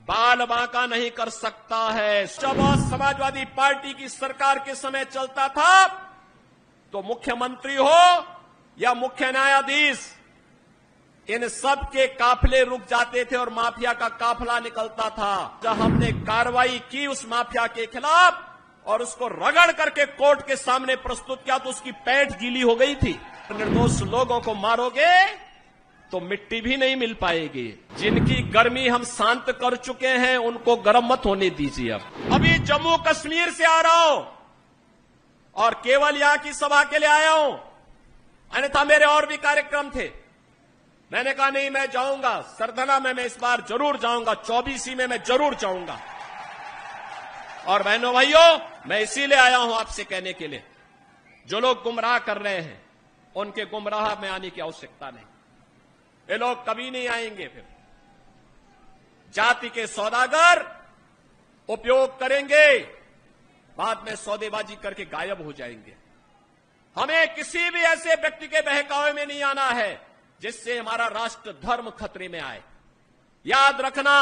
बाल बांका नहीं कर सकता है। जब समाजवादी पार्टी की सरकार के समय चलता था तो मुख्यमंत्री हो या मुख्य न्यायाधीश, इन सब के काफिले रुक जाते थे और माफिया का काफिला निकलता था। जब हमने कार्रवाई की उस माफिया के खिलाफ और उसको रगड़ करके कोर्ट के सामने प्रस्तुत किया तो उसकी पैंट गीली हो गई थी। निर्दोष लोगों को मारोगे तो मिट्टी भी नहीं मिल पाएगी। जिनकी गर्मी हम शांत कर चुके हैं उनको गर्म मत होने दीजिए। अब अभी जम्मू कश्मीर से आ रहा हूं और केवल यहां की सभा के लिए आया हूं, अन्यथा मेरे और भी कार्यक्रम थे। मैंने कहा नहीं, मैं जाऊंगा सरधना में, मैं इस बार जरूर जाऊंगा, 24 में मैं जरूर जाऊंगा। और बहनों भाइयों, मैं इसीलिए आया हूं आपसे कहने के लिए, जो लोग गुमराह कर रहे हैं उनके गुमराह में आने की आवश्यकता नहीं। ये लोग कभी नहीं आएंगे। फिर जाति के सौदागर उपयोग करेंगे, बाद में सौदेबाजी करके गायब हो जाएंगे। हमें किसी भी ऐसे व्यक्ति के बहकावे में नहीं आना है जिससे हमारा राष्ट्र धर्म खतरे में आए। याद रखना,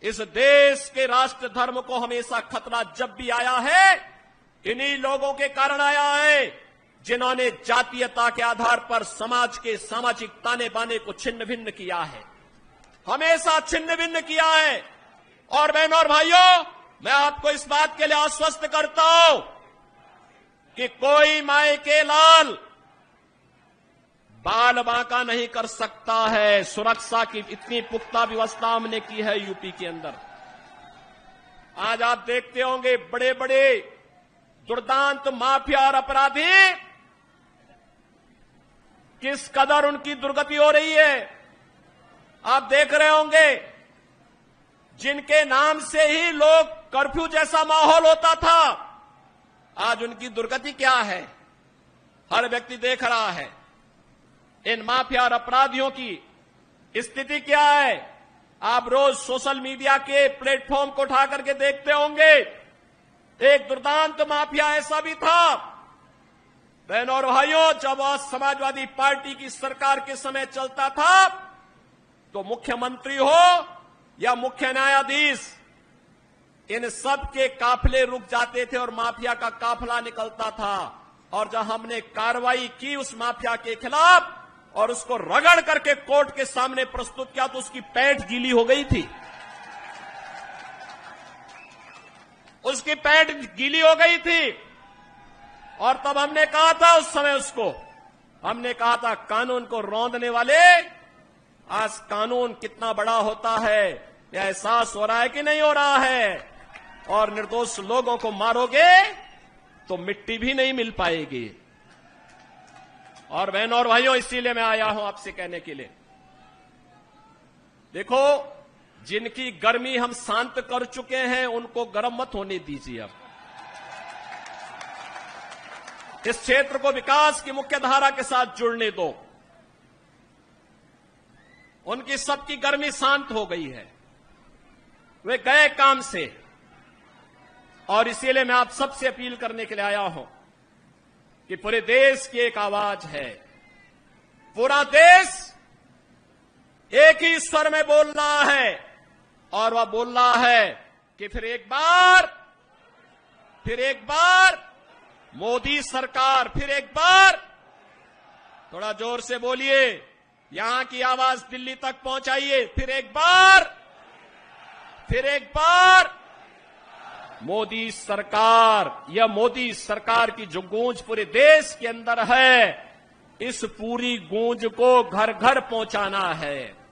इस देश के राष्ट्र धर्म को हमेशा खतरा जब भी आया है, इन्हीं लोगों के कारण आया है जिन्होंने जातीयता के आधार पर समाज के सामाजिक ताने बाने को छिन्न भिन्न किया है, हमेशा छिन्न भिन्न किया है। और बहनों और भाइयों, मैं आपको इस बात के लिए आश्वस्त करता हूं कि कोई माय के लाल बाल बांका नहीं कर सकता है। सुरक्षा की इतनी पुख्ता व्यवस्था हमने की है यूपी के अंदर। आज आप देखते होंगे बड़े बड़े दुर्दांत माफिया और अपराधी किस कदर उनकी दुर्गति हो रही है। आप देख रहे होंगे, जिनके नाम से ही लोग कर्फ्यू जैसा माहौल होता था, आज उनकी दुर्गति क्या है हर व्यक्ति देख रहा है। इन माफिया और अपराधियों की स्थिति क्या है आप रोज सोशल मीडिया के प्लेटफॉर्म को उठा करके देखते होंगे। एक दुर्दांत माफिया ऐसा भी था। बहनों और भाइयों, जब समाजवादी पार्टी की सरकार के समय चलता था तो मुख्यमंत्री हो या मुख्य न्यायाधीश, इन सब के काफिले रुक जाते थे और माफिया का काफिला निकलता था। और जब हमने कार्रवाई की उस माफिया के खिलाफ और उसको रगड़ करके कोर्ट के सामने प्रस्तुत किया तो उसकी पैंट गीली हो गई थी, उसकी पैंट गीली हो गई थी। और तब हमने कहा था, उस समय उसको हमने कहा था, कानून को रौंदने वाले, आज कानून कितना बड़ा होता है यह एहसास हो रहा है कि नहीं हो रहा है। और निर्दोष लोगों को मारोगे तो मिट्टी भी नहीं मिल पाएगी। और बहनों और भाइयों, इसीलिए मैं आया हूं आपसे कहने के लिए, देखो, जिनकी गर्मी हम शांत कर चुके हैं उनको गर्म मत होने दीजिए। अब इस क्षेत्र को विकास की मुख्य धारा के साथ जुड़ने दो। उनकी सबकी गर्मी शांत हो गई है, वे गए काम से। और इसीलिए मैं आप सबसे अपील करने के लिए आया हूं कि पूरे देश की एक आवाज है, पूरा देश एक ही स्वर में बोल रहा है। और वह बोल रहा है कि फिर एक बार मोदी सरकार, फिर एक बार, थोड़ा जोर से बोलिए, यहां की आवाज दिल्ली तक पहुंचाइए, फिर एक बार मोदी सरकार। यह मोदी सरकार की जो गूंज पूरे देश के अंदर है, इस पूरी गूंज को घर घर पहुंचाना है।